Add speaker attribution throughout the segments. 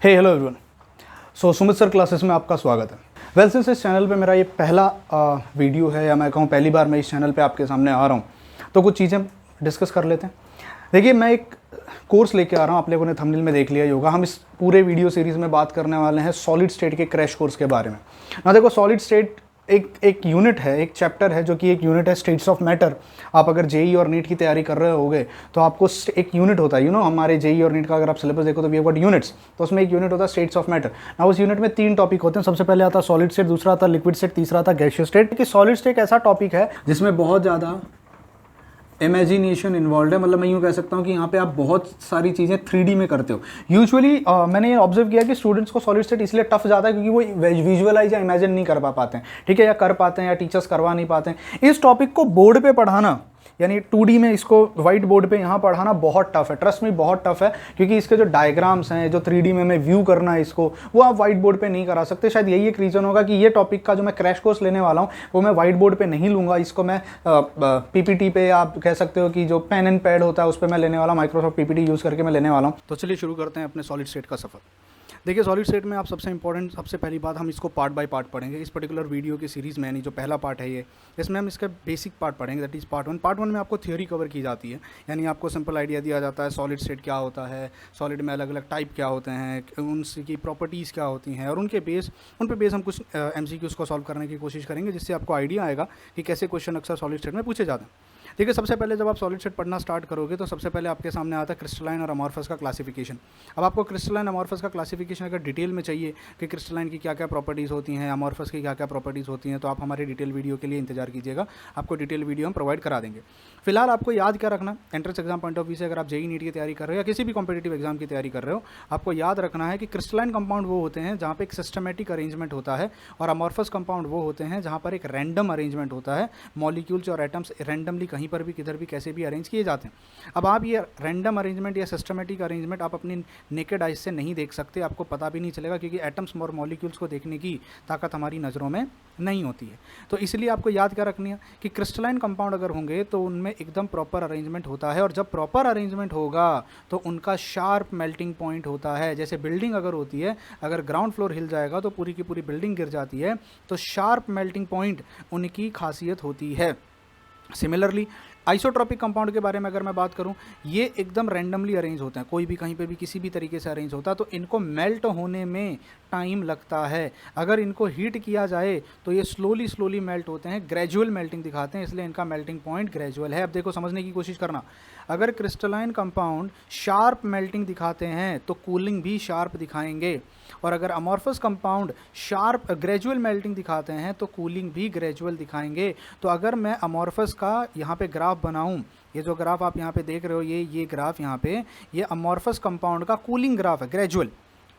Speaker 1: Hello everyone. Sumit sir classes में आपका स्वागत है। वेल सिंस इस चैनल पे मेरा ये पहला वीडियो है, या मैं कहूँ पहली बार मैं इस चैनल पे आपके सामने आ रहा हूँ, तो कुछ चीज़ें डिस्कस कर लेते हैं। देखिए, मैं एक कोर्स लेके आ रहा हूँ, आप लोगों ने थंबनेल में देख लिया होगा। हम इस पूरे वीडियो सीरीज़ में बात करने वाले हैं सॉलिड स्टेट के क्रैश कोर्स के बारे में। ना देखो, सॉलिड स्टेट एक यूनिट है, एक चैप्टर है, जो कि एक यूनिट है स्टेट्स ऑफ मैटर। आप अगर जेई और नीट की तैयारी कर रहे होगे तो आपको एक यूनिट होता है, हमारे जेई और नीट का अगर आप सिलेबस देखो तो वी हैव गॉट यूनिट्स, तो उसमें एक यूनिट होता है स्टेट्स ऑफ मैटर। ना उस यूनिट में 3 टॉपिक होते हैं। सबसे पहले आता है सॉलिड स्टेट, दूसरा आता है लिक्विड स्टेट, तीसरा आता है गैसियस स्टेट। कि सॉलिड स्टेट एक ऐसा टॉपिक है जिसमें बहुत ज़्यादा इमेजिनेशन इन्वॉल्व है। मतलब मैं यूँ कह सकता हूँ कि यहाँ पे आप बहुत सारी चीज़ें 3D में करते हो। यूजुअली मैंने ये ऑब्जर्व किया कि स्टूडेंट्स को सॉलिड स्टेट इसलिए टफ जाता है क्योंकि वो विजुअलाइज या इमेजिन नहीं कर पाते हैं, ठीक है, या कर पाते हैं या टीचर्स करवा नहीं पाते हैं। इस टॉपिक को बोर्ड पे पढ़ाना, यानी 2D में इसको वाइट बोर्ड पे यहाँ पढ़ाना बहुत टफ है। ट्रस्ट में बहुत टफ है, क्योंकि इसके जो डायग्राम्स हैं, जो 3D में हमें व्यू करना है इसको, वो आप वाइट बोर्ड पे नहीं करा सकते। शायद यही एक रीज़न होगा कि ये टॉपिक का जो मैं क्रैश कोर्स लेने वाला हूँ वो मैं वाइट बोर्ड पे नहीं लूँगा। इसको मैं PPT पे, आप कह सकते हो कि जो पेन एंड पैड होता है उस पर मैं लेने वाला हूँ, माइक्रोसॉफ्ट PPT यूज़ करके मैं लेने वाला हूँ। तो चलिए शुरू करते हैं अपने सॉलिड स्टेट का सफ़र। देखिए, सॉलिड स्टेट में आप सबसे पहली बात, हम इसको पार्ट बाय पार्ट पढ़ेंगे। इस पर्टिकुलर वीडियो की सीरीज़ में, यानी जो पहला पार्ट है ये, इसमें हम इसका बेसिक पार्ट पढ़ेंगे, दैट इज़ पार्ट 1। पार्ट 1 में आपको थ्योरी कवर की जाती है, यानी आपको सिंपल आइडिया दिया जाता है सॉलिड स्टेट क्या होता है, सॉलिड में अलग अलग टाइप क्या होते हैं, उनकी प्रॉपर्टीज़ क्या होती हैं, और उन पे बेस हम कुछ MCQs को सॉल्व करने की कोशिश करेंगे, जिससे आपको आइडिया आएगा कि कैसे क्वेश्चन अक्सर सॉलिड स्टेट में पूछे जाते हैं। देखिए, सबसे पहले जब आप सॉलिड स्टेट पढ़ना स्टार्ट करोगे तो सबसे पहले आपके सामने आता है क्रिस्टलाइन और अमॉर्फस का क्लासिफिकेशन। अब आपको क्रिस्टलाइन अमॉर्फस का क्लासिफिकेशन अगर डिटेल में चाहिए कि क्रिस्टलाइन की क्या क्या प्रॉपर्टीज़ होती हैं, अमॉर्फस की क्या क्या प्रॉपर्टीज़ होती हैं, तो आप हमारे डिटेल वीडियो के लिए इंतजार कीजिएगा, आपको डिटेल वीडियो हम प्रोवाइड करा देंगे। फिलहाल आपको याद क्या रखना, entrance exam point of view से, अगर आप जेई नीट की तैयारी कर रहे हो या किसी भी कॉम्पिटिटिव एग्जाम की तैयारी कर रहे हो, आपको याद रखना है कि क्रिस्टलाइन कंपाउंड वो होते हैं जहाँ पे एक सिस्टमेटिक अरेंजमेंट होता है, और अमॉर्फस कंपाउंड वो होते हैं जहाँ पर एक रैंडम अरेंजमेंट होता है। मॉलिक्यूल्स और एटम्स रैंडमली कहीं पर भी, किधर भी, कैसे भी अरेंज किए जाते हैं। अब आप ये रैंडम अरेंजमेंट या सिस्टमेटिक अरेंजमेंट आप अपनी नेकेड आइज से नहीं देख सकते, आपको पता भी नहीं चलेगा, क्योंकि एटम्स और मॉलिक्यूल्स को देखने की ताकत हमारी नज़रों में नहीं होती है। तो इसलिए आपको याद क्या रखनी है कि क्रिस्टलाइन कंपाउंड अगर होंगे तो उनमें एकदम प्रॉपर अरेंजमेंट होता है, और जब प्रॉपर अरेंजमेंट होगा तो उनका शार्प मेल्टिंग पॉइंट होता है। जैसे बिल्डिंग अगर होती है, अगर ग्राउंड फ्लोर हिल जाएगा तो पूरी की पूरी बिल्डिंग गिर जाती है, तो शार्प मेल्टिंग पॉइंट उनकी खासियत होती है। सिमिलरली आइसोट्रॉपिक कंपाउंड के बारे में अगर मैं बात करूं, ये एकदम रैंडमली अरेंज होते हैं, कोई भी कहीं पे भी किसी भी तरीके से अरेंज होता है, तो इनको मेल्ट होने में टाइम लगता है। अगर इनको हीट किया जाए तो ये स्लोली मेल्ट होते हैं, ग्रेजुअल मेल्टिंग दिखाते हैं, इसलिए इनका मेल्टिंग पॉइंट ग्रेजुअल है। अब देखो, समझने की कोशिश करना, अगर क्रिस्टलाइन कंपाउंड शार्प मेल्टिंग दिखाते हैं तो कूलिंग भी शार्प दिखाएंगे, और अगर amorphous compound sharp gradual melting दिखाते हैं तो कूलिंग भी ग्रेजुअल दिखाएंगे। तो अगर मैं अमॉर्फस का यहाँ पे ग्राफ बनाऊं, ये जो ग्राफ आप यहाँ पे देख रहे हो, ये ग्राफ यहाँ पे, ये अमॉर्फस कंपाउंड का कूलिंग ग्राफ है, ग्रेजुअल।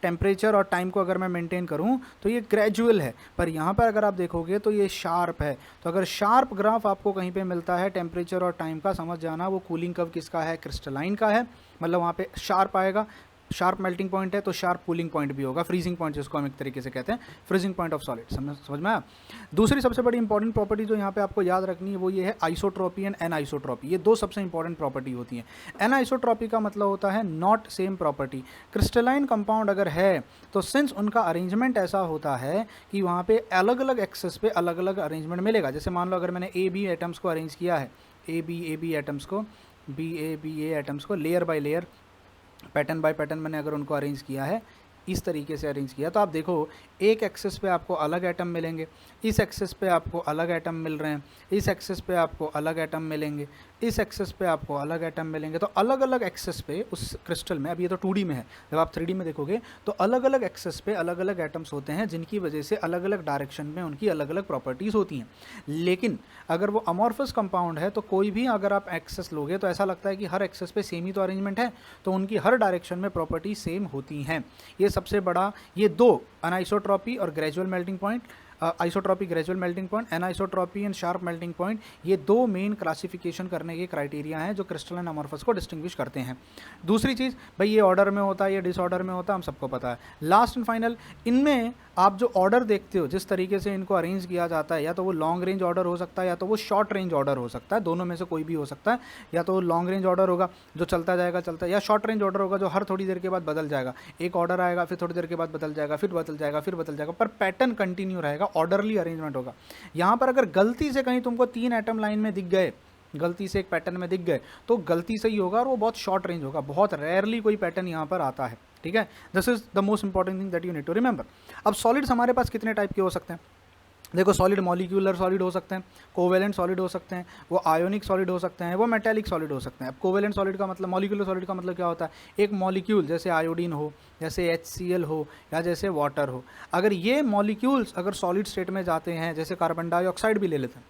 Speaker 1: टेम्परेचर और टाइम को अगर मैं मेंटेन करूं तो ये ग्रेजुअल है, पर यहाँ पर अगर आप देखोगे तो ये शार्प है। तो अगर शार्प ग्राफ आपको कहीं पे मिलता है टेम्परेचर और टाइम का, समझ जाना वो कूलिंग कर्व किसका है, क्रिस्टलाइन का है। मतलब वहाँ पे शार्प आएगा, शार्प मेल्टिंग पॉइंट है, तो शार्प कूलिंग पॉइंट भी होगा, फ्रीजिंग पॉइंट जिसको हम एक तरीके से कहते हैं, फ्रीजिंग पॉइंट ऑफ सॉलिड। समझ में आया। दूसरी सबसे बड़ी इंपॉर्टेंट प्रॉपर्टी जो यहाँ पे आपको याद रखनी है वो ये है आइसोट्रॉपी एंड एनआइसोट्रॉपी। ये दो सबसे इंपॉर्टेंट प्रॉपर्टी होती हैं। एनआइसोट्रॉपी का मतलब होता है not same property. Crystalline compound अगर है तो सिंस उनका अरेंजमेंट ऐसा होता है कि वहाँ पे अलग अलग एक्सेस पे अलग अलग अरेंजमेंट मिलेगा। जैसे मान लो अगर मैंने AB एटम्स को अरेंज किया है, AB एटम्स को, BA एटम्स को layer by layer, pattern bye pattern मैंने अगर उनको अरेंज किया है, इस तरीके से अरेंज किया, तो आप देखो एक एक्सेस पे आपको अलग एटम मिलेंगे, इस एक्सेस पे आपको अलग एटम मिल रहे हैं, इस एक्सेस पे आपको अलग एटम मिलेंगे, इस एक्सेस पे आपको अलग एटम मिलेंगे। तो अलग अलग एक्सेस पे उस क्रिस्टल में, अब ये तो 2D में है, जब आप 3D में देखोगे तो अलग अलग एक्सेस पे अलग अलग एटम्स होते हैं, जिनकी वजह से अलग अलग डायरेक्शन में उनकी अलग अलग प्रॉपर्टीज़ होती हैं। लेकिन अगर वो अमॉर्फस कंपाउंड है तो कोई भी अगर आप एक्सेस लोगे तो ऐसा लगता है कि हर एक्सेस पे सेम ही तो अरेंजमेंट है, तो उनकी हर डायरेक्शन में प्रॉपर्टी सेम होती हैं। ये सबसे बड़ा, ये दो, अनाइसोट्रॉपी और gradual melting point, isotropy gradual melting point, anisotropy and sharp melting point, ये दो मेन क्लासिफिकेशन करने के क्राइटेरिया हैं जो क्रिस्टलाइन अमॉर्फस को डिस्टिंग्विश करते हैं। दूसरी चीज़ भाई, ये ऑर्डर में होता है, ये डिसऑर्डर में होता है, हम सबको पता है। लास्ट एंड फाइनल, इनमें आप जो ऑर्डर देखते हो, जिस तरीके से इनको अरेंज किया जाता है, या तो वो लॉन्ग रेंज ऑर्डर हो सकता है या तो वो शॉर्ट रेंज ऑर्डर हो सकता है, दोनों में से कोई भी हो सकता है। या तो लॉन्ग रेंज ऑर्डर होगा जो चलता जाएगा चलता है, या शॉर्ट रेंज ऑर्डर होगा जो हर थोड़ी देर के बाद बदल जाएगा। एक ऑर्डर आएगा, फिर थोड़ी देर के बाद बदल जाएगा, फिर बदल जाएगा, फिर बदल जाएगा, पर पैटर्न कंटिन्यू रहेगा, ऑर्डरली अरेंजमेंट होगा। यहाँ पर अगर गलती से कहीं तुमको 3 एटम लाइन में दिख गए, गलती से एक पैटर्न में दिख गए, तो गलती से ही होगा और वो बहुत शॉर्ट रेंज होगा, बहुत रेयरली कोई पैटर्न यहाँ पर आता है। ठीक है, this is the most important thing that you need to remember. अब सॉलिड्स हमारे पास कितने टाइप के हो सकते हैं? देखो, सॉलिड मॉलिक्यूलर सॉलिड हो सकते हैं, कोवेलेंट सॉलिड हो सकते हैं, वो आयोनिक सॉलिड हो सकते हैं, वो मेटेलिक सॉलिड हो सकते हैं। अब कोवेलेंट सॉलिड का मतलब, मॉलिक्यूलर सॉलिड का मतलब क्या होता है? एक मॉलिक्यूल जैसे आयोडीन हो, जैसे HCl हो, या जैसे वाटर हो, अगर ये मॉलिक्यूल्स अगर सॉलिड स्टेट में जाते हैं, जैसे कार्बन डाइऑक्साइड भी ले लेते हैं,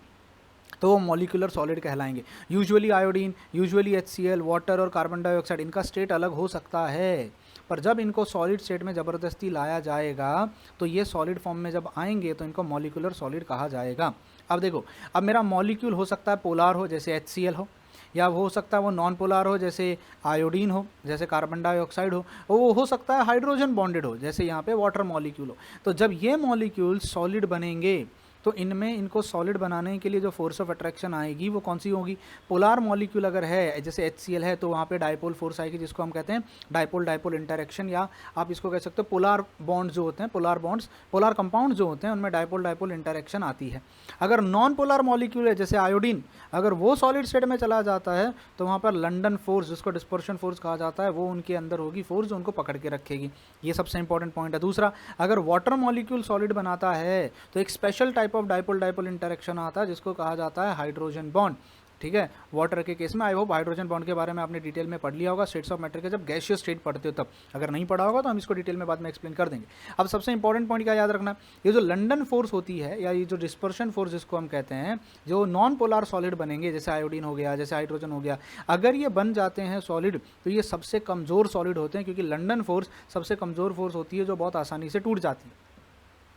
Speaker 1: तो वो मॉलिक्यूलर सॉलिड कहलाएंगे। Usually iodine, usually HCl, water और कार्बन डाइऑक्साइड, इनका स्टेट अलग हो सकता है, पर जब इनको सॉलिड स्टेट में ज़बरदस्ती लाया जाएगा तो ये सॉलिड फॉर्म में जब आएंगे तो इनको मॉलिक्यूलर सॉलिड कहा जाएगा। अब देखो, अब मेरा मॉलिक्यूल हो सकता है पोलार हो, जैसे HCl हो, या हो सकता है वो नॉन पोलार हो, जैसे आयोडीन हो, जैसे कार्बन डाइऑक्साइड हो, वो हो सकता है हाइड्रोजन बॉन्डेड हो, जैसे यहाँ पे वाटर मॉलिक्यूल हो। तो जब ये मॉलिक्यूल सॉलिड बनेंगे तो इनमें इनको सॉलिड बनाने के लिए जो फोर्स ऑफ अट्रैक्शन आएगी वो कौन सी होगी? पोलार मॉलिक्यूल अगर है, जैसे HCl है, तो वहाँ पे डाइपोल फोर्स आएगी, जिसको हम कहते हैं डाइपोल डाइपोल इंटरेक्शन, या आप इसको कह सकते हो पोलार बॉन्ड्स जो होते हैं, पोलार बॉन्ड्स, पोलार कंपाउंड जो होते हैं, उनमें डाइपोल डाइपोल इंटरेक्शन आती है। अगर नॉन पोलार मॉलिक्यूल है, जैसे आयोडीन, अगर वो सॉलिड स्टेट में चला जाता है तो वहाँ पर लंडन फोर्स, जिसको डिस्पर्शन फोर्स कहा जाता है, वो उनके अंदर होगी फोर्स जो उनको पकड़ के रखेगी। ये सबसे इंपॉर्टेंट पॉइंट है। दूसरा, अगर वाटर मॉलिक्यूल सॉलिड बनाता है तो एक special type of dipole dipole interaction आता है जिसको कहा जाता है हाइड्रोजन बॉन्ड। ठीक है, वाटर के केस में आई होप हाइड्रोजन बॉन्ड के बारे में आपने डिटेल में पढ़ लिया होगा, स्टेट्स ऑफ मैटर के जब गैसियस स्टेट पढ़ते हो तब। अगर नहीं पढ़ा होगा तो हम इसको डिटेल में बाद में एक्सप्लेन कर देंगे। अब सबसे इंपॉर्टेंट पॉइंट क्या याद रखना, ये जो लंडन फोर्स होती है, या ये जो डिस्पर्शन फोर्स जिसको हम कहते हैं, जो नॉन पोलार सॉलिड बनेंगे, जैसे आयोडीन हो गया, जैसे हाइड्रोजन हो गया, अगर ये बन जाते हैं सॉलिड तो ये सबसे कमज़ोर सॉलिड होते हैं, क्योंकि लंडन फोर्स सबसे कमज़ोर फोर्स होती है जो बहुत आसानी से टूट जाती है।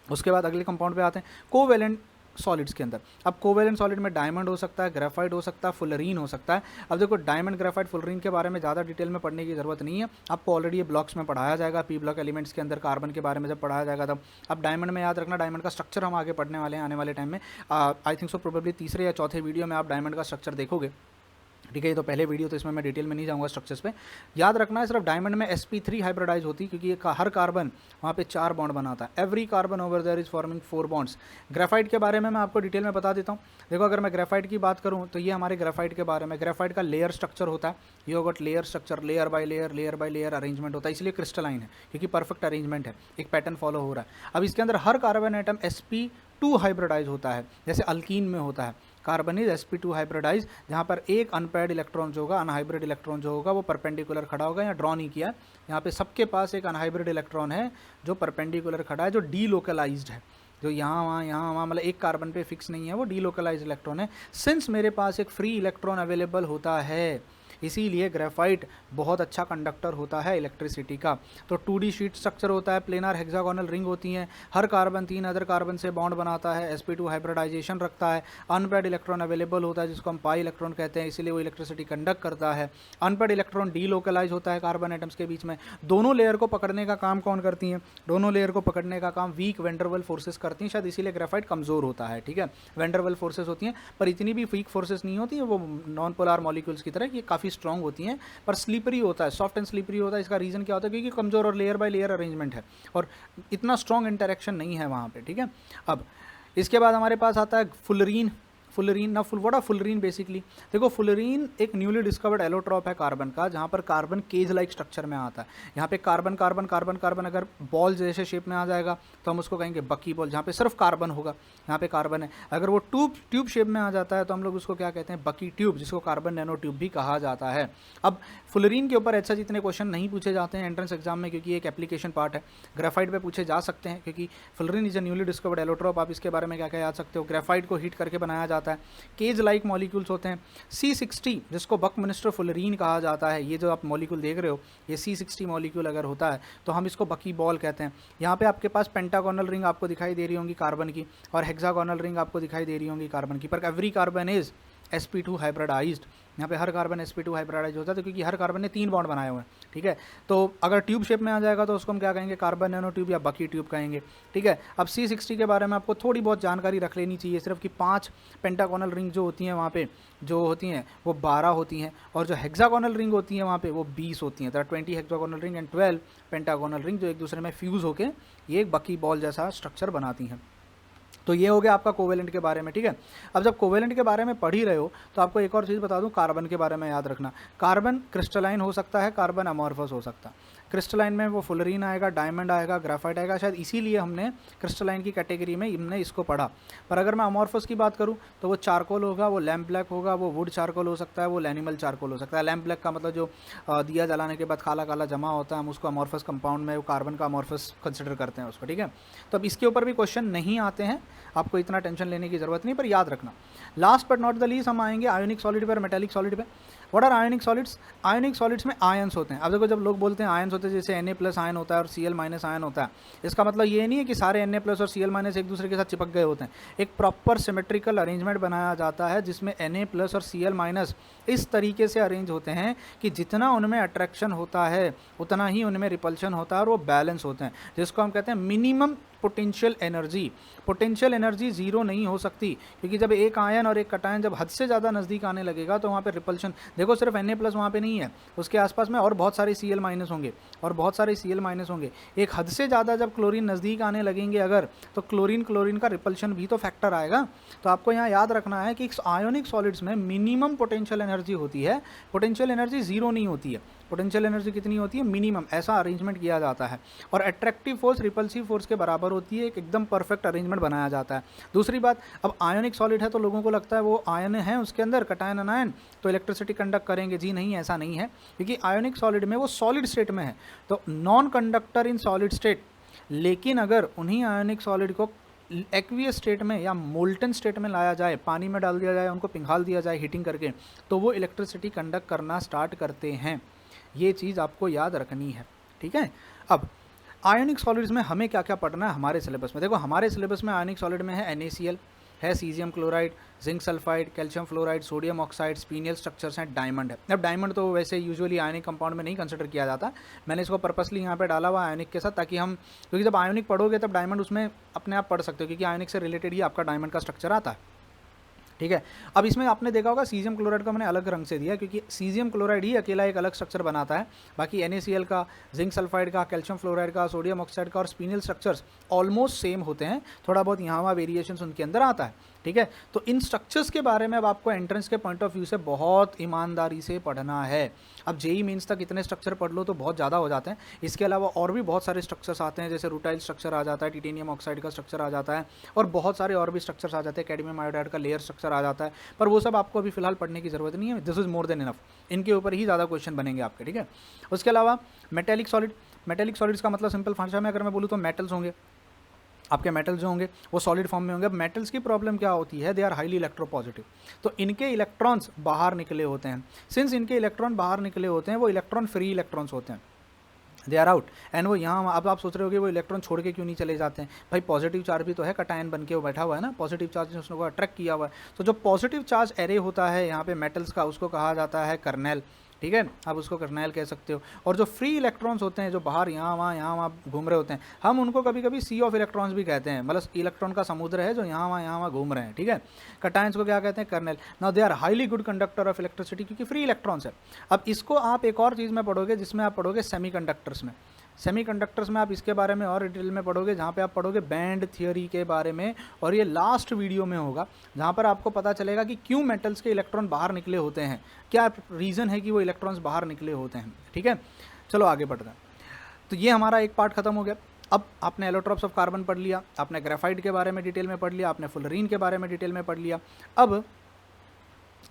Speaker 1: उसके बाद अगले कंपाउंड पे आते हैं कोवेलेंट सॉलिड्स के अंदर। अब कोवेलेंट सॉलिड में डायमंड हो सकता है, ग्रेफाइट हो सकता है, फुलरीन हो सकता है। अब देखो, डायमंड, ग्रेफाइट, फुलरीन के बारे में ज़्यादा डिटेल में पढ़ने की ज़रूरत नहीं है, आपको ऑलरेडी ये ब्लॉक्स में पढ़ाया जाएगा, पी ब्लॉक एलिमेंट्स के अंदर कार्बन के बारे में जब पढ़ाया जाएगा तब। अब डायमंड में याद रखना, डायमंड का स्ट्रक्चर हम आगे पढ़ने वाले हैं आने वाले टाइम में। आई थिंक सो प्रोबेबली तीसरे या चौथे वीडियो में आप डायमंड का स्ट्रक्चर देखोगे। ठीक है, ये तो पहले वीडियो, तो इसमें मैं डिटेल में नहीं जाऊंगा स्ट्रक्चर्स पे। याद रखना है सिर्फ डायमंड में sp3 हाइब्रिडाइज होती है, क्योंकि ये हर कार्बन वहाँ पे 4 बॉन्ड बनाता है। Every carbon over there is forming 4 bonds. Graphite के बारे में मैं आपको डिटेल में बता देता हूँ। देखो, अगर मैं ग्रेफाइट की बात करूँ तो ये हमारे ग्रेफाइट के बारे में, ग्रेफाइट का लेयर स्ट्रक्चर होता है, ये होगा layer structure, layer by layer arrangement होता है, इसलिए क्रिस्टलाइन है, क्योंकि परफेक्ट अरेंजमेंट है, एक पैटर्न फॉलो हो रहा है। अब इसके अंदर हर कार्बन एटम sp2 हाइब्रिडाइज होता है, जैसे अल्कीन में होता है, कार्बन इज sp2 हाइब्रिडाइज, जहाँ पर एक अनपेयर्ड इलेक्ट्रॉन जो होगा, अनहाइब्रिड इलेक्ट्रॉन जो होगा वो परपेंडिकुलर खड़ा होगा, या ड्रॉ नहीं किया है। यहाँ पे सबके पास एक अनहाइब्रिड इलेक्ट्रॉन है जो परपेंडिकुलर खड़ा है, जो डीलोकलाइज्ड है, जो यहाँ वहाँ मतलब एक कार्बन पे फिक्स नहीं है, वो डीलोकलाइज्ड इलेक्ट्रॉन है। सिंस मेरे पास एक फ्री इलेक्ट्रॉन अवेलेबल होता है, इसीलिए ग्रेफाइट बहुत अच्छा कंडक्टर होता है इलेक्ट्रिसिटी का। तो 2D शीट स्ट्रक्चर होता है, प्लेनर हेक्सागोनल रिंग होती हैं, हर कार्बन 3 अदर कार्बन से बॉन्ड बनाता है, sp2 हाइब्रिडाइजेशन रखता है, अनपेयर्ड इलेक्ट्रॉन अवेलेबल होता है जिसको हम पाई इलेक्ट्रॉन कहते हैं, इसीलिए वो इलेक्ट्रिसिटी कंडक्ट करता है। अनपेयर्ड इलेक्ट्रॉन डीलोकलाइज होता है कार्बन एटम्स के बीच में। दोनों लेयर को पकड़ने का काम कौन करती हैं? दोनों लेयर को पकड़ने का काम वीक वेंडरवल फोर्सेस करती हैं, शायद इसीलिए ग्रेफाइट कमज़ोर होता है। ठीक है, वेंडरवल फोर्सेस होती हैं, पर इतनी भी वीक फोर्सेस नहीं होती है, वो नॉन पोलर मॉलिक्यूल्स की तरह ये काफ़ी स्ट्रॉन्ग होती हैं, पर स्लीपरी होता है, सॉफ्ट एंड स्लीपरी होता है। इसका रीज़न क्या होता है? क्योंकि कमज़ोर और लेयर बाय लेयर अरेंजमेंट है और इतना स्ट्रॉन्ग इंटरेक्शन नहीं है वहाँ पे। ठीक है, अब इसके बाद हमारे पास आता है fullerene. What are fullerene basically? देखो, फुलरीन एक न्यूली डिस्कवर्ड एलोट्रॉप है कार्बन का, जहाँ पर कार्बन केज लाइक स्ट्रक्चर में आता है। यहाँ पे कार्बन कार्बन कार्बन कार्बन अगर बॉल जैसे शेप में आ जाएगा तो हम उसको कहेंगे बकी बॉल, जहाँ पे सिर्फ कार्बन होगा, यहाँ पे कार्बन है। अगर वो ट्यूब शेप में आ जाता है तो हम लोग उसको क्या कहते हैं? बकी ट्यूब, जिसको कार्बन नैनो ट्यूब भी कहा जाता है। अब फुलरीन के ऊपर ऐसा जितने क्वेश्चन नहीं पूछे जाते हैं एंट्रेंस एग्जाम में, क्योंकि एक एप्लीकेशन पार्ट है। ग्रेफाइट पे पूछे जा सकते हैं, क्योंकि fullerene is a newly discovered allotrope. आप इसके बारे में क्या क्या याद सकते हो? ग्रेफाइट को हीट करके बनाया जाता जाता है। केज लाइक मॉलिक्यूल्स होते हैं। C60 जिसको बकमिंस्टर फुलरीन कहा जाता है, ये जो आप मॉलिक्यूल देख रहे हो, ये C60 मॉलिक्यूल अगर होता है तो हम इसको बकी बॉल कहते हैं। यहाँ पे आपके पास पेंटागोनल रिंग आपको दिखाई दे रही होंगी कार्बन की, और हेक्सागोनल रिंग आपको दिखाई दे रही होंगी कार्बन की, पर every carbon is sp2 hybridised. यहाँ पे हर कार्बन sp2 हाइब्रिडाइज होता है, तो क्योंकि हर कार्बन ने 3 बॉन्ड बनाए हुए हैं, ठीक है। तो अगर ट्यूब शेप में आ जाएगा तो उसको हम क्या कहेंगे, कार्बन नैनो ट्यूब या बकी ट्यूब कहेंगे, ठीक है। अब C60 के बारे में आपको थोड़ी बहुत जानकारी रख लेनी चाहिए सिर्फ, कि 5 पेंटागोनल रिंग जो होती हैं वहाँ पे जो होती हैं वो 12 होती हैं, और जो हेक्सागोनल रिंग होती हैं वहाँ पे वो 20 होती हैं। तो 20 hexagonal ring and 12 pentagonal ring जो एक दूसरे में फ्यूज़ होकर ये एक बकी बॉल जैसा स्ट्रक्चर बनाती हैं। तो ये हो गया आपका कोवेलेंट के बारे में, ठीक है। अब जब कोवेलेंट के बारे में पढ़ ही रहे हो तो आपको एक और चीज़ बता दूं, कार्बन के बारे में याद रखना। कार्बन क्रिस्टलाइन हो सकता है, कार्बन अमॉर्फस हो सकता है। क्रिस्टलाइन में वो फुलरीन आएगा, डायमंड आएगा, ग्राफाइट आएगा, शायद इसीलिए हमने क्रिस्टलाइन की कैटेगरी में हमने इसको पढ़ा। पर अगर मैं अमॉर्फस की बात करूँ तो वो चारकोल होगा, वो लैम्प ब्लैक होगा, वो वुड चारकोल हो सकता है, वो एनिमल चारकोल हो सकता है। लैम्प ब्लैक का मतलब जो दिया जलाने के बाद काला काला जमा होता है, हम उसको अमॉर्फस कंपाउंड में वो कार्बन का अमॉर्फस कंसिडर करते हैं उसको, ठीक है। तो अब इसके ऊपर भी क्वेश्चन नहीं आते हैं, आपको इतना टेंशन लेने की जरूरत नहीं, पर याद रखना। Last but not the least हम आएंगे आयोनिक सॉलिड पर, मेटालिक सॉलिड पे। What are ionic solids? Ionic solids में आयंस होते हैं। अब देखो, जब लोग बोलते हैं आयंस होते हैं, जैसे Na+ आयन होता है और Cl- आयन होता है, इसका मतलब ये नहीं है कि सारे Na+ और Cl- एक दूसरे के साथ चिपक गए होते हैं। एक प्रॉपर सिमेट्रिकल अरेंजमेंट बनाया जाता है जिसमें Na+ और Cl- इस तरीके से अरेंज होते हैं कि जितना उनमें अट्रैक्शन होता है उतना ही उनमें रिपल्शन होता है, और वो बैलेंस होते हैं, जिसको हम कहते हैं minimum potential energy. Potential energy zero नहीं हो सकती, क्योंकि जब एक आयन और एक कटायन जब हद से ज़्यादा नज़दीक आने लगेगा तो वहाँ पे रिपल्शन, देखो सिर्फ Na+ वहाँ पे नहीं है, उसके आसपास में और बहुत सारे Cl- होंगे और बहुत सारे Cl- होंगे। एक हद से ज़्यादा जब क्लोरीन नज़दीक आने लगेंगे अगर, तो क्लोरीन का रिपल्शन भी तो फैक्टर आएगा। तो आपको यहाँ याद रखना है कि आयोनिक सॉलिड्स में मिनिमम पोटेंशियल एनर्जी होती है, पोटेंशियल एनर्जी जीरो नहीं होती है। पोटेंशियल एनर्जी कितनी होती है? मिनिमम। ऐसा अरेंजमेंट किया जाता है, और अट्रैक्टिव फोर्स रिपल्सिव फोर्स के बराबर होती है, एक एकदम परफेक्ट अरेंजमेंट बनाया जाता है। दूसरी बात, अब आयोनिक सॉलिड है तो लोगों को लगता है वो आयन है उसके अंदर, कटायन अनायन, तो इलेक्ट्रिसिटी कंडक्ट करेंगे। जी नहीं, ऐसा नहीं है, क्योंकि आयोनिक सॉलिड में वो सॉलिड स्टेट में है, तो non conductor in solid state. लेकिन अगर उन्हीं आयोनिक सॉलिड को एक्वियस स्टेट में या मोल्टन स्टेट में लाया जाए, पानी में डाल दिया जाए, उनको पिघाल दिया जाए हीटिंग करके, तो वो इलेक्ट्रिसिटी कंडक्ट करना स्टार्ट करते हैं। ये चीज़ आपको याद रखनी है, ठीक है। अब आयोनिक सॉलिड्स में हमें क्या क्या पढ़ना है हमारे सिलेबस में? देखो, हमारे सिलेबस में आयोनिक सॉलिड में है NaCl, है caesium chloride, zinc sulphide, calcium fluoride, sodium oxide, spinel structures हैं, डायमंड है। अब डायमंड तो वैसे यूजुअली आयोनिक कंपाउंड में नहीं कंसिडर किया जाता, मैंने इसको पर्पसली यहाँ पे डाला हुआ आयोनिक के साथ, ताकि हम, क्योंकि जब आयोनिक पढ़ोगे तब डायमंड उसमें अपने आप पढ़ सकते हो, क्योंकि आयोनिक से रिलेटेड ही आपका डायमंड का स्ट्रक्चर आता है, ठीक है। अब इसमें आपने देखा होगा सीजियम क्लोराइड का मैंने अलग रंग से दिया, क्योंकि सीजियम क्लोराइड ही अकेला एक अलग स्ट्रक्चर बनाता है। बाकी NaCl का, जिंक सल्फाइड का, कैल्शियम फ्लोराइड का, सोडियम ऑक्साइड का और स्पीनियल स्ट्रक्चर्स ऑलमोस्ट सेम होते हैं, थोड़ा बहुत यहाँ वहाँ वेरिएशंस उनके अंदर आता है, ठीक है। तो इन स्ट्रक्चर्स के बारे में अब आपको एंट्रेंस के पॉइंट ऑफ व्यू से बहुत ईमानदारी से पढ़ना है। अब JEE मेंस तक इतने स्ट्रक्चर पढ़ लो तो बहुत ज़्यादा हो जाते हैं। इसके अलावा और भी बहुत सारे स्ट्रक्चर्स आते हैं, जैसे रूटाइल स्ट्रक्चर आ जाता है, टिटेनियम ऑक्साइड का स्ट्रक्चर आ जाता है, और बहुत सारे और भी स्ट्रक्चर्स आ जाते हैं, कैडमियम आयोडाइड का लेयर स्ट्रक्चर आ जाता है, पर वो सब आपको अभी फिलहाल पढ़ने की ज़रूरत नहीं है। This is more than enough, इनके ऊपर ही ज़्यादा क्वेश्चन बनेंगे आपके, ठीक है। उसके अलावा मेटेलिक सॉलिड्स का मतलब सिंपल भाषा में अगर मैं बोलूँ तो मेटल्स होंगे, आपके मेटल्स जो होंगे वो सॉलिड फॉर्म में होंगे। अब मेटल्स की प्रॉब्लम क्या होती है? दे आर हाईली इलेक्ट्रोपॉजिटिव, तो इनके इलेक्ट्रॉन्स बाहर निकले होते हैं। सिंस इनके इलेक्ट्रॉन बाहर निकले होते हैं, वो इलेक्ट्रॉन फ्री इलेक्ट्रॉन्स होते हैं, दे आर आउट, एंड वो यहाँ, अब आप सोच रहे होगे वो इलेक्ट्रॉन छोड़ के क्यों नहीं चले जाते हैं? भाई पॉजिटिव चार्ज भी तो है, कटायन बन के वो बैठा हुआ है ना, पॉजिटिव चार्ज ने उसको अट्रैक्ट किया हुआ है। तो जो पॉजिटिव चार्ज एरे होता है यहाँ पे मेटल्स का, उसको कहा जाता है कर्नेल, ठीक है, आप उसको कर्नेल कह सकते हो। और जो फ्री इलेक्ट्रॉन्स होते हैं, जो बाहर यहाँ वहाँ घूम रहे होते हैं, हम उनको कभी कभी सी ऑफ इलेक्ट्रॉन्स भी कहते हैं, मतलब इलेक्ट्रॉन का समुद्र है जो यहाँ वहाँ घूम रहे हैं, ठीक है। कटायंस को क्या कहते हैं? Kernel. Now they are highly good conductor of electricity, क्योंकि फ्री इलेक्ट्रॉन्स है। अब इसको आप एक और चीज़ में पढ़ोगे, जिसमें आप पढ़ोगे सेमीकंडक्टर्स में। सेमीकंडक्टर्स में आप इसके बारे में और डिटेल में पढ़ोगे, जहाँ पे आप पढ़ोगे बैंड थियोरी के बारे में, और ये लास्ट वीडियो में होगा, जहाँ पर आपको पता चलेगा कि क्यों मेटल्स के इलेक्ट्रॉन बाहर निकले होते हैं, क्या रीज़न है कि वो इलेक्ट्रॉन्स बाहर निकले होते हैं, ठीक है। चलो आगे बढ़ते हैं। तो ये हमारा एक पार्ट खत्म हो गया। अब आपने एलोट्रॉप्स ऑफ कार्बन पढ़ लिया, आपने ग्रेफाइट के बारे में डिटेल में पढ़ लिया, आपने फुलरीन के बारे में डिटेल में पढ़ लिया। अब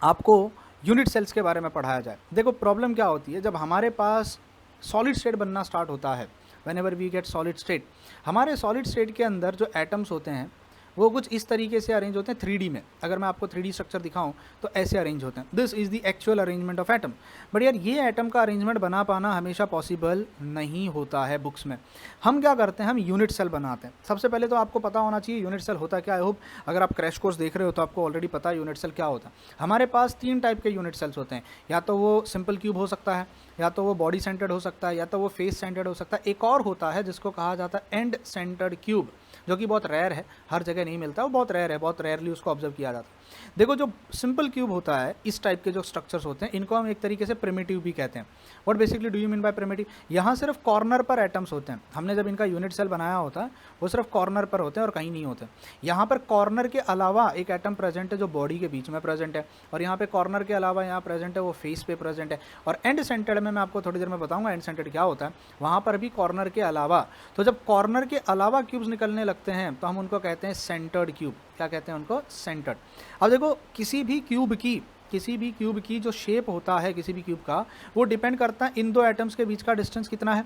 Speaker 1: आपको यूनिट सेल्स के बारे में पढ़ाया जाए। देखो प्रॉब्लम क्या होती है, जब हमारे पास सॉलिड स्टेट बनना स्टार्ट होता है, whenever we get solid state, हमारे सॉलिड स्टेट के अंदर जो एटम्स होते हैं वो कुछ इस तरीके से अरेंज होते हैं 3D में। अगर मैं आपको 3D स्ट्रक्चर दिखाऊं तो ऐसे अरेंज होते हैं। This is the actual arrangement of atom. But यार ये एटम का अरेंजमेंट बना पाना हमेशा पॉसिबल नहीं होता है बुक्स में। हम क्या करते हैं, हम यूनिट सेल बनाते हैं। सबसे पहले तो आपको पता होना चाहिए यूनिट सेल होता क्या है। आई होप अगर आप क्रैश कोर्स देख रहे हो तो आपको ऑलरेडी पता है यूनिट सेल क्या होता है। हमारे पास 3 टाइप के यूनिट सेल्स होते हैं, या तो वो सिंपल क्यूब हो सकता है, या तो वो बॉडी सेंटर्ड हो सकता है, या तो वो फेस सेंटर्ड हो सकता है। एक और होता है जिसको कहा जाता है एंड सेंटर्ड क्यूब, जो कि बहुत रेयर है, हर जगह नहीं मिलता, वो बहुत रेयर है, बहुत रेयरली उसको ऑब्जर्व किया जाता है। देखो जो सिंपल क्यूब होता है, इस टाइप के जो स्ट्रक्चर्स होते हैं, इनको हम एक तरीके से प्रिमिटिव भी कहते हैं। What basically do you mean by primitive? यहाँ सिर्फ कॉर्नर पर एटम्स होते हैं। हमने जब इनका यूनिट सेल बनाया होता है वो सिर्फ कॉर्नर पर होते हैं और कहीं नहीं होते। यहाँ पर कॉर्नर के अलावा एक एटम प्रेजेंट है जो बॉडी के बीच में प्रेजेंट है, और यहाँ पे कॉर्नर के अलावा यहाँ प्रेजेंट है वो फेस पे प्रेजेंट है। और एंड सेंटर्ड में मैं आपको थोड़ी देर में बताऊंगा एंड सेंटर्ड क्या होता है। वहाँ पर भी कॉर्नर के अलावा, तो जब कॉर्नर के अलावा क्यूब्स निकलने लगते हैं तो हम उनको कहते हैं सेंटर्ड क्यूब। क्या कहते हैं उनको? सेंटर्ड। अब देखो किसी भी क्यूब की जो शेप होता है किसी भी क्यूब का, वो डिपेंड करता है इन दो एटम्स के बीच का डिस्टेंस कितना है,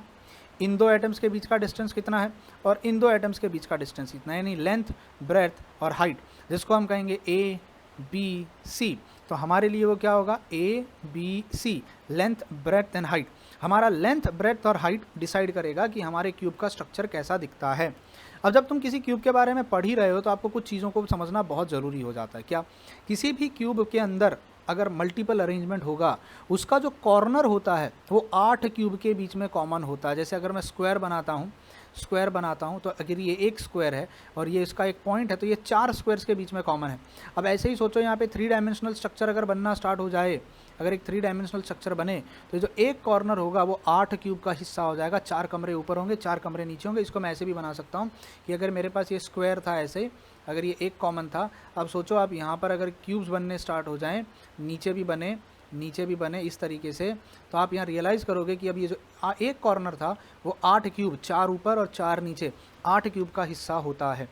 Speaker 1: इन दो एटम्स के बीच का डिस्टेंस कितना है, और इन दो एटम्स के बीच का डिस्टेंस कितना है, यानी लेंथ, ब्रेथ और हाइट, जिसको हम कहेंगे ए बी सी। तो हमारे लिए वो क्या होगा? A B C, length, breadth and height. हमारा लेंथ, ब्रेथ और हाइट डिसाइड करेगा कि हमारे क्यूब का स्ट्रक्चर कैसा दिखता है। अब जब तुम किसी क्यूब के बारे में पढ़ ही रहे हो तो आपको कुछ चीज़ों को समझना बहुत ज़रूरी हो जाता है। क्या? किसी भी क्यूब के अंदर अगर मल्टीपल अरेंजमेंट होगा, उसका जो कॉर्नर होता है वो 8 क्यूब के बीच में कॉमन होता है। जैसे अगर मैं स्क्वायर बनाता हूँ तो अगर ये एक स्क्वायर है और ये इसका एक पॉइंट है तो ये 4 स्क्वायर्स के बीच में कॉमन है। अब ऐसे ही सोचो यहाँ पे 3 डायमेंशनल स्ट्रक्चर अगर बनना स्टार्ट हो जाए, अगर एक 3 डायमेंशनल स्ट्रक्चर बने तो जो एक कॉर्नर होगा वो 8 क्यूब का हिस्सा हो जाएगा। 4 कमरे ऊपर होंगे, 4 कमरे नीचे होंगे। इसको मैं ऐसे भी बना सकता हूँ कि अगर मेरे पास ये स्क्वायर था, ऐसे अगर ये एक कॉमन था, अब सोचो आप यहाँ पर अगर क्यूब्स बनने स्टार्ट हो जाएँ, नीचे भी बने इस तरीके से, तो आप यहाँ रियलाइज़ करोगे कि अब ये जो एक कॉर्नर था वो 8 क्यूब, 4 ऊपर और 4 नीचे, 8 क्यूब का हिस्सा होता है।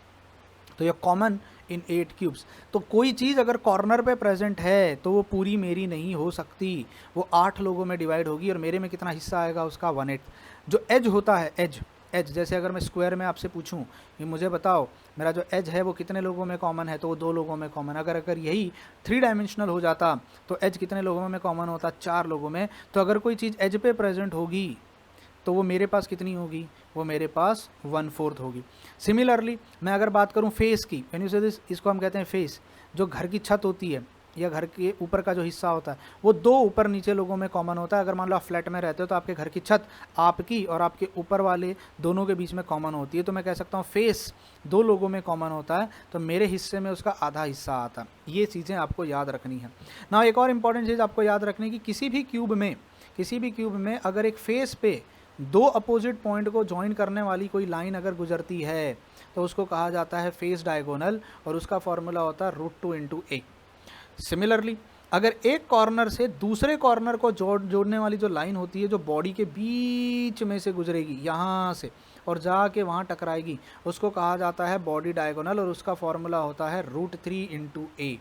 Speaker 1: तो ये कॉमन इन 8 क्यूब्स। तो कोई चीज़ अगर कॉर्नर पे प्रेजेंट है तो वो पूरी मेरी नहीं हो सकती, वो 8 लोगों में डिवाइड होगी और मेरे में कितना हिस्सा आएगा उसका? 1/8। जो एज होता है, एज जैसे अगर मैं स्क्वायर में आपसे पूछूं कि मुझे बताओ मेरा जो एज है वो कितने लोगों में कॉमन है, तो वो 2 लोगों में कॉमन। अगर यही 3 डायमेंशनल हो जाता तो एज कितने लोगों में कॉमन होता? 4 लोगों में। तो अगर कोई चीज़ एज पे प्रेजेंट होगी तो वो मेरे पास कितनी होगी? वो मेरे पास 1/4 होगी। सिमिलरली मैं अगर बात करूँ फेस की, व्हेन यू से दिस, इसको हम कहते हैं फेस। जो घर की छत होती है या घर के ऊपर का जो हिस्सा होता है वो 2 ऊपर नीचे लोगों में कॉमन होता है। अगर मान लो आप फ्लैट में रहते हो तो आपके घर की छत आपकी और आपके ऊपर वाले दोनों के बीच में कॉमन होती है। तो मैं कह सकता हूँ फेस 2 लोगों में कॉमन होता है, तो मेरे हिस्से में उसका आधा हिस्सा आता है। ये चीज़ें आपको याद रखनी है ना। एक और इम्पॉर्टेंट चीज़ आपको याद रखनी है कि किसी भी क्यूब में अगर एक फेस पे 2 अपोजिट पॉइंट को ज्वाइन करने वाली कोई लाइन अगर गुजरती है तो उसको कहा जाता है फेस डायगोनल, और उसका फॉर्मूला होता है √2 × a। सिमिलरली अगर एक कॉर्नर से दूसरे कॉर्नर को जोड़ने वाली जो लाइन होती है, जो बॉडी के बीच में से गुजरेगी यहाँ से और जाके वहाँ टकराएगी, उसको कहा जाता है बॉडी डायगोनल, और उसका फॉर्मूला होता है √3 × a।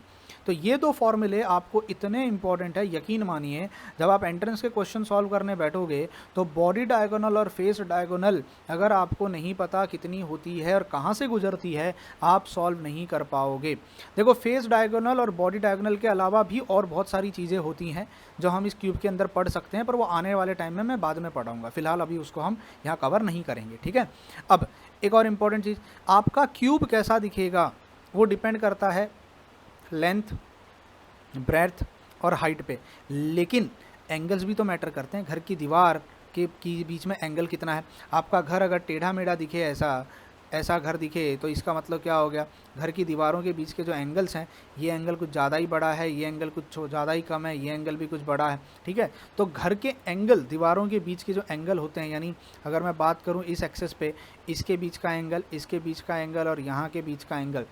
Speaker 1: तो ये 2 फॉर्मूले आपको इतने इंपॉर्टेंट है, यकीन मानिए जब आप एंट्रेंस के क्वेश्चन सॉल्व करने बैठोगे तो बॉडी डायगोनल और फेस डायगोनल अगर आपको नहीं पता कितनी होती है और कहाँ से गुजरती है, आप सॉल्व नहीं कर पाओगे। देखो फेस डायगोनल और बॉडी डायगोनल के अलावा भी और बहुत सारी चीज़ें होती हैं जो हम इस क्यूब के अंदर पढ़ सकते हैं, पर वो आने वाले टाइम में मैं बाद में पढ़ाऊँगा। फिलहाल अभी उसको हम यहाँ कवर नहीं करेंगे, ठीक है। अब एक और इम्पॉर्टेंट चीज़, आपका क्यूब कैसा दिखेगा वो डिपेंड करता है लेंथ, ब्रेथ और हाइट पे, लेकिन एंगल्स भी तो मैटर करते हैं। घर की दीवार के बीच में एंगल कितना है? आपका घर अगर टेढ़ा मेढ़ा दिखे, ऐसा घर दिखे, तो इसका मतलब क्या हो गया? घर की दीवारों के बीच के जो एंगल्स हैं, ये एंगल कुछ ज़्यादा ही बड़ा है, ये एंगल कुछ ज़्यादा ही कम है, ये एंगल भी कुछ बड़ा है, ठीक है। तो घर के एंगल, दीवारों के बीच के जो एंगल होते हैं, यानी अगर मैं बात करूँ इस एक्सेस पे, इसके बीच का एंगल, इसके बीच का एंगल और यहाँ के बीच का एंगल,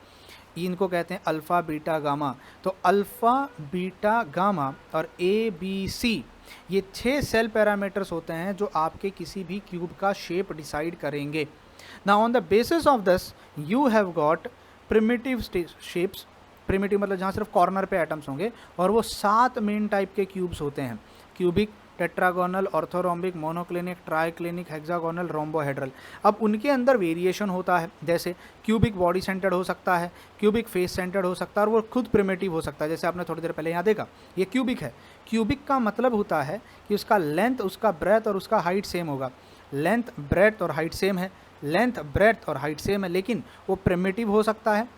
Speaker 1: इनको कहते हैं अल्फ़ा, बीटा, गामा। तो अल्फ़ा, बीटा, गामा और ए बी सी, ये 6 सेल पैरामीटर्स होते हैं जो आपके किसी भी क्यूब का शेप डिसाइड करेंगे। Now on the basis of this you have got primitive shapes. Primitive मतलब जहाँ सिर्फ कॉर्नर पे एटम्स होंगे, और वो 7 मेन टाइप के क्यूब्स होते हैं। Cubic, tetragonal, orthorhombic, monoclinic, triclinic, hexagonal, rhombohedral. अब उनके अंदर वेरिएशन होता है, जैसे क्यूबिक बॉडी सेंटर्ड हो सकता है, क्यूबिक फेस सेंटर्ड हो सकता है, और वो खुद प्रिमिटिव हो सकता है। जैसे आपने थोड़ी देर पहले यहाँ देखा, ये क्यूबिक है। क्यूबिक का मतलब होता है कि उसका लेंथ, उसका ब्रेथ और उसका हाइट सेम होगा। लेंथ, ब्रेथ और हाइट सेम है, लेंथ, ब्रेथ और हाइट सेम है, लेकिन वो प्रिमिटिव हो सकता है,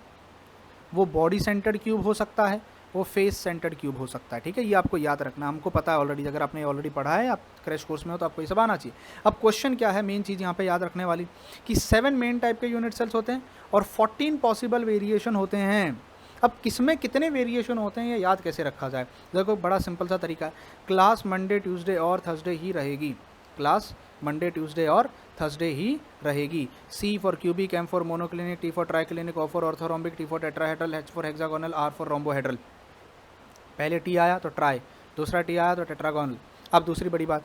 Speaker 1: वो बॉडी सेंटर्ड क्यूब हो सकता है, वो फेस सेंटर्ड क्यूब हो सकता है। ठीक है, ये आपको याद रखना, हमको पता है ऑलरेडी, अगर आपने ऑलरेडी पढ़ा है, आप क्रैश कोर्स में हो तो आपको ये सब आना चाहिए। अब क्वेश्चन क्या है, मेन चीज़ यहाँ पे याद रखने वाली, कि 7 मेन टाइप के यूनिट सेल्स होते हैं और 14 पॉसिबल वेरिएशन होते हैं। अब किसमें कितने वेरिएशन होते हैं ये याद कैसे रखा जाए? देखो बड़ा सिंपल सा तरीका है, क्लास मंडे, ट्यूसडे और थर्सडे ही रहेगी। क्लास मंडे, ट्यूसडे और थर्सडे ही रहेगी। C for cubic, M for monoclinic, T for triclinic, O for orthorhombic, T for tetrahedral, H for hexagonal, R for rhombohedral. पहले T आया तो ट्राई, दूसरा T आया तो टेट्रागोनल। अब दूसरी बड़ी बात,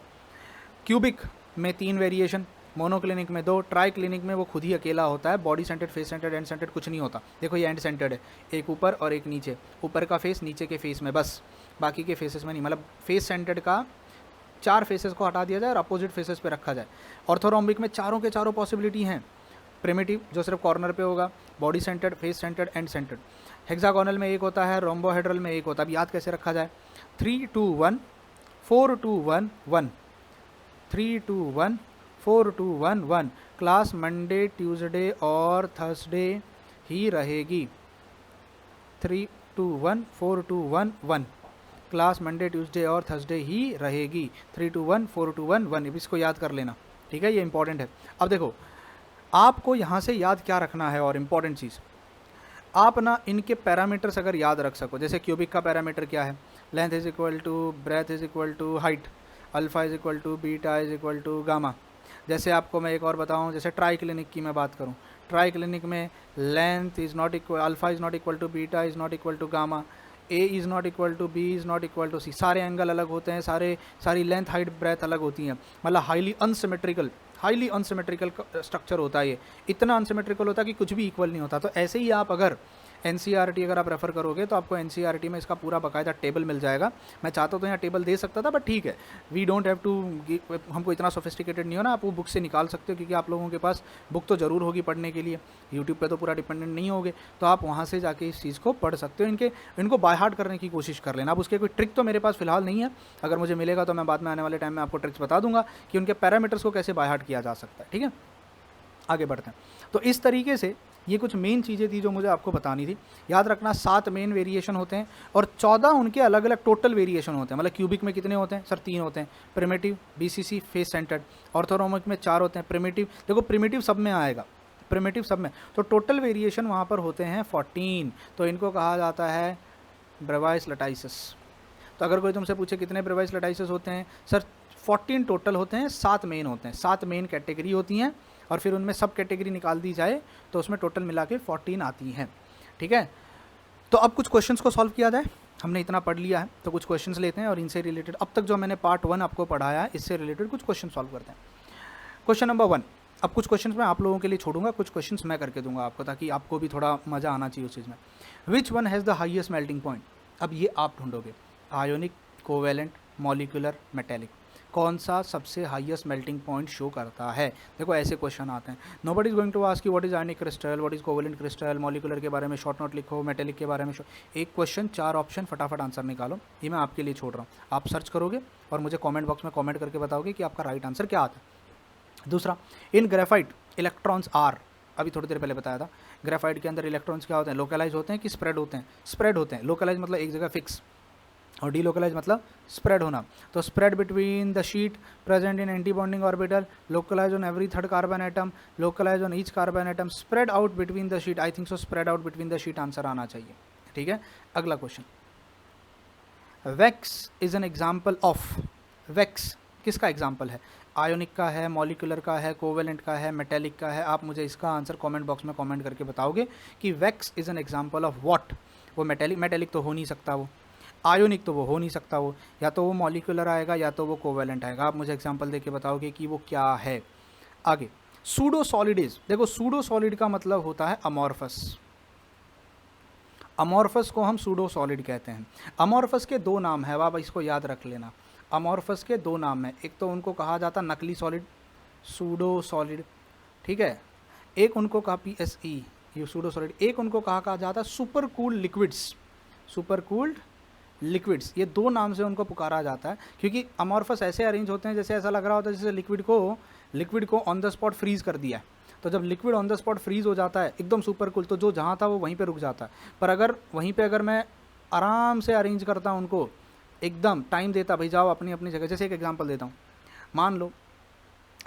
Speaker 1: क्यूबिक में 3 वेरिएशन, मोनोक्लिनिक में 2, ट्राइक्लिनिक में वो खुद ही अकेला होता है, body centred, face centred, and centred कुछ नहीं होता। देखो ये एंड सेंटर्ड है, एक ऊपर और एक नीचे, ऊपर का फेस नीचे के फेस में बस, बाकी के फेसेस में नहीं। मतलब फेस सेंटर्ड का 4 फेसेस को हटा दिया जाए और अपोजिट फेसेस पे रखा जाए। ऑर्थोरोम्बिक में चारों के चारों पॉसिबिलिटी हैं, प्रिमिटिव जो सिर्फ कॉर्नर पे होगा, body centred, face centred, and centred. Hexagonal में एक होता है, रोम्बोहेड्रल में एक होता है। अब याद कैसे रखा जाए? 3 2 1 4 2 1 1, 3 2 1 4 2 1 1। क्लास मंडे, ट्यूसडे और थर्सडे ही रहेगी। 3 2 1 4 2 1 1, क्लास मंडे, ट्यूसडे और थर्सडे ही रहेगी। 3 2 1 4 2 1 1, इसको याद कर लेना। ठीक है, ये इंपॉर्टेंट है। अब देखो आपको यहाँ से याद क्या रखना है, और इम्पॉर्टेंट चीज़, आप ना इनके पैरामीटर्स अगर याद रख सको, जैसे क्यूबिक का पैरामीटर क्या है, length is equal to breadth is equal to height, alpha is equal to beta is equal to gamma. जैसे आपको मैं एक और बताऊं, जैसे ट्राइक्लिनिक की मैं बात करूं, ट्राइक्लिनिक में length is not equal, alpha is not equal to beta is not equal to gamma, A is not equal to B is not equal to C. सारे एंगल अलग होते हैं, सारी लेंथ हाइट ब्रेथ अलग होती हैं। मतलब हाईली अनसिमेट्रिकल स्ट्रक्चर होता है ये, इतना अनसिमेट्रिकल होता है कि कुछ भी इक्वल नहीं होता। तो ऐसे ही आप अगर NCERT अगर आप रेफ़र करोगे तो आपको NCERT में इसका पूरा बाकायदा टेबल मिल जाएगा। मैं चाहता तो यहाँ टेबल दे सकता था, बट ठीक है, वी डोंट हैव टू, हमको इतना सोफिस्टिकेटेड नहीं हो ना, आप वो बुक से निकाल सकते हो, क्योंकि आप लोगों के पास बुक तो ज़रूर होगी पढ़ने के लिए, यूट्यूब पे तो पूरा डिपेंडेंट नहीं होगे, तो आप वहाँ से जाके इस चीज़ को पढ़ सकते हो। इनको बाय हार्ट करने की कोशिश कर लेना। अब उसके कोई ट्रिक तो मेरे पास फिलहाल नहीं है, अगर मुझे मिलेगा तो मैं बाद में आने वाले टाइम में आपको ट्रिक्स बता दूंगा कि उनके पैरामीटर्स को कैसे बाय हार्ट किया जा सकता है। ठीक है, आगे बढ़ते हैं। तो इस तरीके से ये कुछ मेन चीज़ें थी जो मुझे आपको बतानी थी। याद रखना 7 मेन वेरिएशन होते हैं और 14 उनके अलग अलग टोटल वेरिएशन होते हैं। मतलब क्यूबिक में कितने होते हैं सर? 3 होते हैं, प्रिमिटिव, BCC, फेस सेंटर्ड। ऑर्थोरोमिक में 4 होते हैं, प्रिमिटिव, देखो प्रिमिटिव सब में आएगा, प्रिमिटिव सब में, तो टोटल वेरिएशन वहाँ पर होते हैं 14। तो इनको कहा जाता है ब्रेवाइस लटाइसिस। तो अगर कोई तुमसे पूछे कितने ब्रेवाइस लटाइसिस होते हैं, सर 14 टोटल होते हैं, 7 मेन होते हैं, 7 मेन कैटेगरी होती हैं, और फिर उनमें सब कैटेगरी निकाल दी जाए तो उसमें टोटल मिला के 14 आती हैं। ठीक है, तो अब कुछ क्वेश्चंस को सॉल्व किया जाए। हमने इतना पढ़ लिया है तो कुछ क्वेश्चंस लेते हैं और इनसे रिलेटेड अब तक जो मैंने पार्ट 1 आपको पढ़ाया है इससे रिलेटेड कुछ क्वेश्चन सॉल्व करते हैं। क्वेश्चन नंबर 1, अब कुछ क्वेश्चंस मैं आप लोगों के लिए छोड़ूंगा, कुछ क्वेश्चंस मैं करके दूंगा आपको, ताकि आपको भी थोड़ा मज़ा आना चाहिए उस चीज़ में। Which one has the highest melting point? अब ये आप ढूंढोगे, आयोनिक, कोवेलेंट, मॉलिक्यूलर, मेटेलिक, कौन सा सबसे हाईएस्ट मेल्टिंग पॉइंट शो करता है? देखो ऐसे क्वेश्चन आते हैं। Nobody is going to ask you what is ionic crystal, what is covalent crystal, molecular के बारे में शॉर्ट नोट लिखो, मेटेलिक के बारे में एक क्वेश्चन 4 ऑप्शन, फटाफट आंसर निकालो। ये मैं आपके लिए छोड़ रहा हूँ, आप सर्च करोगे और मुझे कॉमेंट बॉक्स में कॉमेंट करके बताओगे कि आपका राइट आंसर क्या आता है। दूसरा, इन ग्रेफाइट इलेक्ट्रॉन्स आर, अभी थोड़ी देर पहले बताया था, ग्रेफाइट के अंदर इलेक्ट्रॉन्स क्या होते हैं? लोकलाइज होते हैं कि स्प्रेड होते हैं? स्प्रेड होते हैं। लोकलाइज मतलब एक जगह फिक्स, और डीलोकलाइज मतलब स्प्रेड होना। तो spread between the sheet present in anti bonding orbital, localise on every third carbon atom, localise on each carbon atom, spread out between the sheet. I think so spread out between the sheet answer आना चाहिए। ठीक है, अगला question, wax is an example of, wax किसका example है? Ionic का है, molecular का है, कोवेलेंट का है, मेटेलिक का है? आप मुझे इसका आंसर कमेंट बॉक्स में कमेंट करके बताओगे कि wax is an example of what. वो मेटेलिक तो हो नहीं सकता, वो आयोनिक तो वो हो नहीं सकता, वो या तो वो मॉलिक्यूलर आएगा या तो वो कोवेलेंट आएगा। आप मुझे एग्जांपल देके बताओगे कि वो क्या है। आगे, सूडो सॉलिडिज, देखो सूडो सॉलिड का मतलब होता है अमॉर्फस। अमॉर्फस को हम सूडो सॉलिड कहते हैं। अमॉर्फस के 2 नाम है, आप इसको याद रख लेना। अमॉर्फस के दो नाम हैं, एक तो उनको कहा जाता नकली सॉलिड, सूडो सॉलिड, ठीक है, एक उनको कहा PSE ये सूडो सॉलिड, एक उनको कहा जाता super cooled liquids, super cooled liquids, ये दो नाम से उनको पुकारा जाता है क्योंकि अमॉर्फस ऐसे अरेंज होते हैं जैसे ऐसा लग रहा होता है जैसे लिक्विड को ऑन द स्पॉट फ्रीज़ कर दिया है। तो जब liquid on the spot freeze हो जाता है एकदम सुपर कूल, तो जो जहाँ था वो वहीं पे रुक जाता है। पर अगर वहीं पे अगर मैं आराम से अरेंज करता हूँ उनको, एकदम टाइम देता, भाई जाओ अपनी अपनी जगह। जैसे एक एग्जांपल देता हूँ, मान लो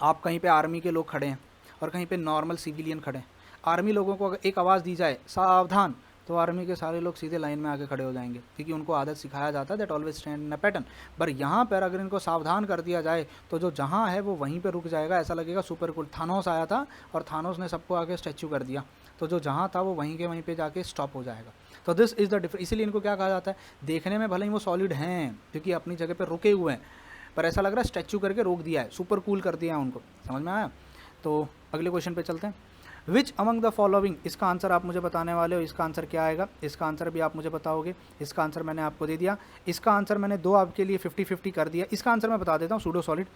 Speaker 1: आप कहीं पे आर्मी के लोग खड़े हैं और कहीं पे नॉर्मल सिविलियन खड़े हैं। आर्मी लोगों को अगर एक आवाज़ दी जाए सावधान, तो आर्मी के सारे लोग सीधे लाइन में आके खड़े हो जाएंगे क्योंकि उनको आदत सिखाया जाता है that always stand in a pattern. पर यहाँ पर अगर इनको सावधान कर दिया जाए तो जो जहाँ है वो वहीं पे रुक जाएगा, ऐसा लगेगा सुपर कूल। थानोस आया था और थानोस ने सबको आके स्टैच्यू कर दिया, तो जो जहाँ था वो वहीं के वहीं पे जाके स्टॉप हो जाएगा। तो दिस इज़ द डिफरेंस। इसीलिए इनको क्या कहा जाता है, देखने में भले ही वो सॉलिड हैं क्योंकि अपनी जगह पर रुके हुए हैं, पर ऐसा लग रहा है स्टैच्यू करके रोक दिया है, सुपर कूल कर दिया है उनको। समझ में आया? तो अगले क्वेश्चन पे चलते हैं। विच अमंग द फॉलोइंग, इसका आंसर आप मुझे बताने वाले हो। इसका आंसर क्या आएगा, इसका आंसर भी आप मुझे बताओगे। इसका आंसर मैंने आपको दे दिया। इसका आंसर मैंने दो आपके लिए 50-50 कर दिया। इसका आंसर मैं बता देता हूँ। सूडो सॉलिड,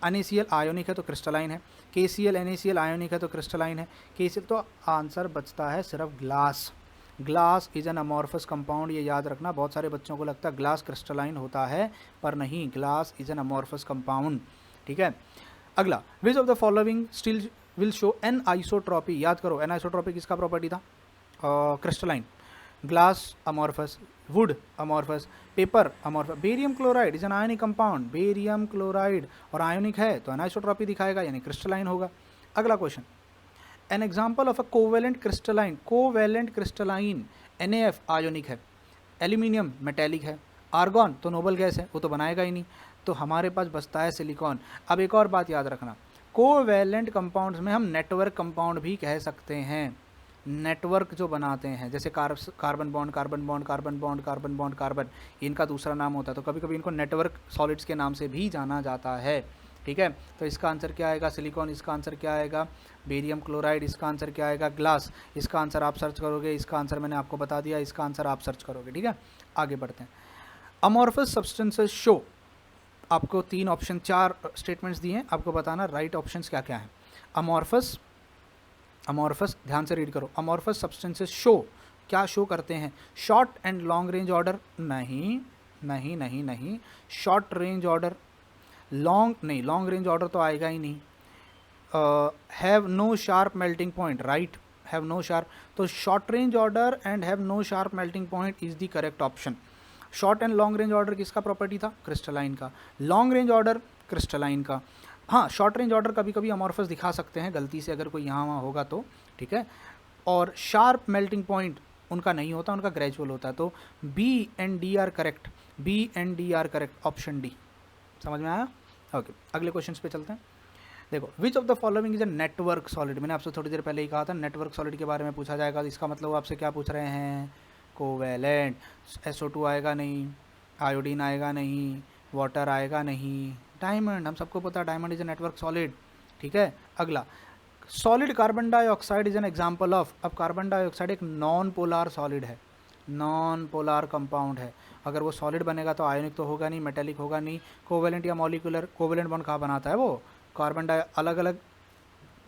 Speaker 1: NaCl आयोनिक है तो क्रिस्टलाइन है, KCl NaCl आयोनिक है तो क्रिस्टलाइन है, KCl। तो आंसर बचता है सिर्फ glass. Glass is an amorphous compound, ये याद रखना। बहुत सारे बच्चों को लगता है ग्लास क्रिस्टलाइन होता है, पर नहीं, glass is an amorphous compound. ठीक है, अगला, which of the following still will show N isotropy. याद करो, एन आइसोट्रॉपी किसका प्रॉपर्टी था? Crystalline. Glass amorphous, would amorphous, paper amorphous. Barium chloride is an ionic compound, barium chloride और ionic है तो एनाइसोट्रॉपी दिखाएगा यानी क्रिस्टलाइन होगा। अगला question, an example of a covalent crystalline, NaF ionic है, एल्यूमिनियम मेटेलिक है, आर्गॉन तो नोबल गैस है, वो तो बनाएगा ही नहीं, तो हमारे पास बचता है सिलिकॉन। अब एक और बात याद रखना, कोवेलेंट कंपाउंड्स में हम नेटवर्क कंपाउंड भी कह सकते हैं। नेटवर्क जो बनाते हैं जैसे carbon bond carbon bond carbon bond carbon bond carbon, इनका दूसरा नाम होता है, तो कभी कभी इनको नेटवर्क सॉलिड्स के नाम से भी जाना जाता है। ठीक है, तो इसका आंसर क्या आएगा? सिलिकॉन। इसका आंसर क्या आएगा? Barium chloride. इसका आंसर क्या आएगा? ग्लास। इसका आंसर आप सर्च करोगे, इसका आंसर मैंने आपको बता दिया, इसका आंसर आप सर्च करोगे। ठीक है, आगे बढ़ते हैं। अमॉर्फस सब्सटेंसेस शो, आपको 3 ऑप्शन 4 स्टेटमेंट्स दिए हैं, आपको बताना राइट ऑप्शंस क्या क्या हैं। अमॉर्फस, ध्यान से रीड करो। अमॉर्फस सब्सटेंसेस शो, क्या शो करते हैं? Short and long range order, नहीं नहीं नहीं नहीं। शॉर्ट रेंज ऑर्डर, लॉन्ग नहीं, लॉन्ग रेंज ऑर्डर तो आएगा ही नहीं। Have no sharp melting point, right, have no sharp. तो short range order and have no sharp melting point is the correct option. Short and long range order किसका property था? Crystalline का। Long range order crystalline का। हाँ, short range order कभी कभी amorphous दिखा सकते हैं गलती से, अगर कोई यहाँ वहाँ होगा तो। ठीक है, और शार्प मेल्टिंग पॉइंट उनका नहीं होता, उनका ग्रेजुअल होता है। तो B and D are correct, B and D are correct, option D. समझ में आया? ओके, अगले क्वेश्चन पे चलते हैं। देखो, which of the following is a network solid. मैंने आपसे थोड़ी देर पहले ही कहा था नेटवर्क सॉलिड के बारे में पूछा जाएगा, इसका मतलब आपसे क्या पूछ रहे हैं? कोवेलेंट। SO2 आएगा नहीं, आयोडीन आएगा नहीं, वाटर आएगा नहीं, डायमंड, हम सबको पता है diamond is a network solid. ठीक है, अगला, solid carbon dioxide is an example of. अब कार्बन डाइऑक्साइड एक नॉन पोलार सॉलिड है, नॉन पोलार कंपाउंड है। अगर वो सॉलिड बनेगा तो आयोनिक तो होगा नहीं, मेटेलिक होगा नहीं, कोवेलेंट या मॉलिक्यूलर। कोवेलेंट बॉन्ड कहाँ बनाता है? वो कार्बन डाइ अलग अलग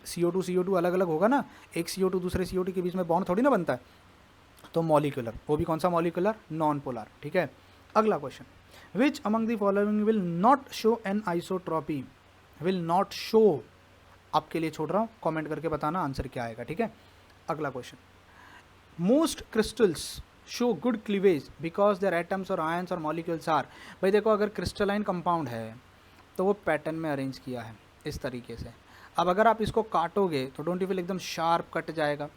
Speaker 1: CO2 अलग अलग होगा ना, एक CO2 दूसरे CO2 के बीच में बॉन्ड थोड़ी ना बनता है, तो मॉलिक्यूलर। वो भी कौन सा मॉलिक्यूलर? Non polar. ठीक है, अगला question, which among the following will not show N isotropy. Will not show, आपके लिए छोड़ रहा हूँ, कमेंट करके बताना आंसर क्या आएगा। ठीक है, अगला question, most crystals show good cleavage because their atoms और आयंस और मॉलिक्यूल्स आर। भाई देखो, अगर क्रिस्टलाइन कंपाउंड है तो वो पैटर्न में अरेंज किया है इस तरीके से। अब अगर आप इसको काटोगे तो डोंट यू फील एकदम शार्प कट जाएगा,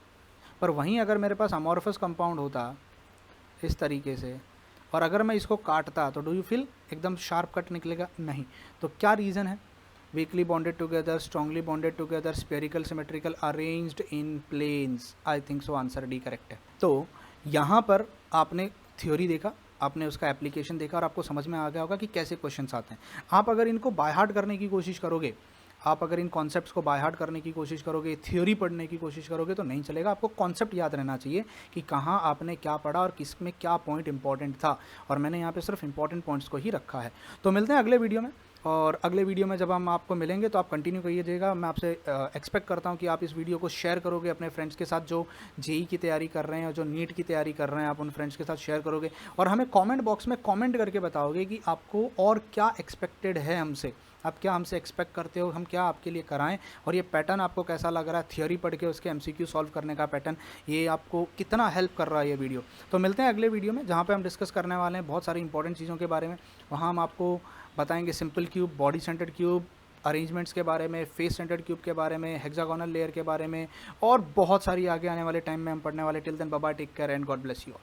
Speaker 1: पर वहीं अगर मेरे पास अमॉर्फस कंपाउंड होता इस तरीके से और अगर मैं इसको काटता तो डू यू फील एकदम शार्प कट निकलेगा? नहीं। तो क्या रीज़न है? Weakly bonded together, strongly bonded together, spherical, symmetrical, arranged in planes. I think so, answer D correct है। तो यहाँ पर आपने थ्योरी देखा, आपने उसका एप्लीकेशन देखा और आपको समझ में आ गया होगा कि कैसे क्वेश्चंस आते हैं। आप अगर इनको बाय हार्ट करने की कोशिश करोगे, आप अगर इन कॉन्सेप्ट्स को बाय हार्ट करने की कोशिश करोगे, थ्योरी पढ़ने की कोशिश करोगे तो नहीं चलेगा। आपको कॉन्सेप्ट याद रहना चाहिए कि कहाँ आपने क्या पढ़ा और किस में क्या पॉइंट इंपॉर्टेंट था, और मैंने यहाँ पे सिर्फ इंपॉर्टेंट पॉइंट्स को ही रखा है। तो मिलते हैं अगले वीडियो में, और अगले वीडियो में जब हम आपको मिलेंगे तो आप कंटिन्यू करिएगा। मैं आपसे एक्सपेक्ट करता हूँ कि आप इस वीडियो को शेयर करोगे अपने फ्रेंड्स के साथ, जो जेई की तैयारी कर रहे हैं और जो नीट की तैयारी कर रहे हैं, आप उन फ्रेंड्स के साथ शेयर करोगे और हमें कमेंट बॉक्स में कमेंट करके बताओगे कि आपको और क्या एक्सपेक्टेड है हमसे, आप क्या हमसे एक्सपेक्ट करते हो, हम क्या आपके लिए कराएं, और ये पैटर्न आपको कैसा लग रहा है, थियोरी पढ़ के उसके एमसीक्यू सॉल्व करने का पैटर्न, ये आपको कितना हेल्प कर रहा है ये वीडियो। तो मिलते हैं अगले वीडियो में, जहाँ पे हम डिस्कस करने वाले हैं बहुत सारी इंपॉर्टेंट चीज़ों के बारे में। वहाँ हम आपको बताएंगे simple cube, body centred cube, arrangements के बारे में, फेस सेंटर्ड क्यूब के बारे में, हेक्सागोनल लेयर के बारे में, और बहुत सारी आगे आने वाले टाइम में हम पढ़ने वाले। Till then bye bye, take care and God bless you all.